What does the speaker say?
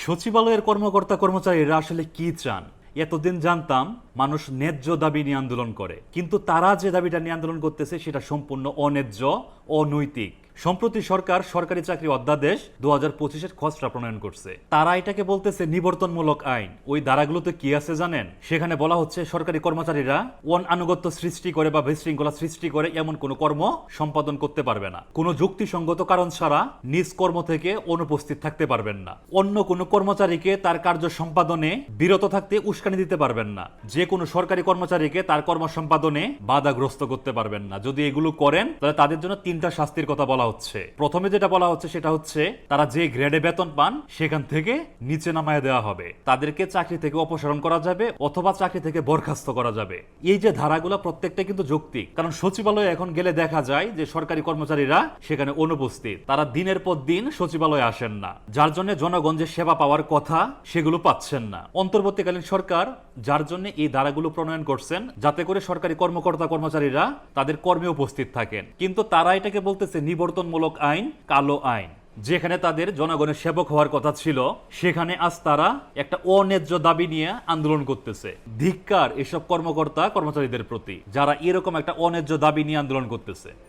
সচিবালয়ের কর্মকর্তা কর্মচারীরা আসলে কি চান? এতদিন জানতাম মানুষ ন্যায্য দাবি নিয়ে আন্দোলন করে, কিন্তু তারা যে দাবিটা নিয়ে আন্দোলন করতেছে সেটা সম্পূর্ণ অন্যায্য, অনৈতিক। সম্প্রতি সরকার সরকারি চাকরি অধ্যাদেশ 2025-এর খসড়া প্রণয়ন করছে। তারা এটাকে বলতেছে নিবর্তনমূলক আইন। ওই ধারাগুলোতে কি আছে জানেন? সেখানে বলা হচ্ছে সরকারি কর্মচারীরা আনুগত্য সৃষ্টি করে বা বিশৃঙ্খলা সৃষ্টি করে এমন কোনো কর্ম সম্পাদন করতে পারবে না। কোনো যুক্তিসঙ্গত কারণ ছাড়া নিজ কর্ম থেকে অনুপস্থিত থাকতে পারবেন না। অন্য কোনো কর্মচারীকে তার কার্য সম্পাদনে বিরত থাকতে উস্কানি দিতে পারবেন না। যে কোনো সরকারি কর্মচারীকে তার কর্ম সম্পাদনে বাধাগ্রস্ত করতে পারবেন না। যদি এগুলো করেন তাহলে তাদের জন্য 3টা শাস্তির কথা বলা হচ্ছে। প্রথমে যেটা বলা হচ্ছে সেটা হচ্ছে তারা যে গ্রেডে বেতন পান সেখান থেকে নিচে নামায় দেওয়া হবে, তাদেরকে চাকরি থেকে অপসারণ করা যাবে অথবা চাকরি থেকে বরখাস্ত করা যাবে। এই যে ধারাগুলো প্রত্যেকটা কিন্তু যৌক্তিক, কারণ সচিবালয়ে এখন গেলে দেখা যায় যে সরকারি কর্মচারীরা সেখানে অনুপস্থিত। তারা দিনের পর দিন সচিবালয়ে আসেন না, যার জন্য জনগণ যে সেবা পাওয়ার কথা সেগুলো পাচ্ছেন না। অন্তর্বর্তীকালীন সরকার যার জন্য এই ধারাগুলো প্রণয়ন করছেন যাতে করে সরকারি কর্মকর্তা কর্মচারীরা তাদের কর্মে উপস্থিত থাকেন, কিন্তু তারা এটাকে বলতেছে নিবর্তনমূলক আইন, কালো আইন। যেখানে তাদের জনগণের সেবক হওয়ার কথা ছিল সেখানে আজ তারা একটা অন্যায্য দাবি নিয়ে আন্দোলন করতেছে। ধিক্কার এসব কর্মকর্তা কর্মচারীদের প্রতি যারা এরকম একটা অন্যায্য দাবি নিয়ে আন্দোলন করতেছে।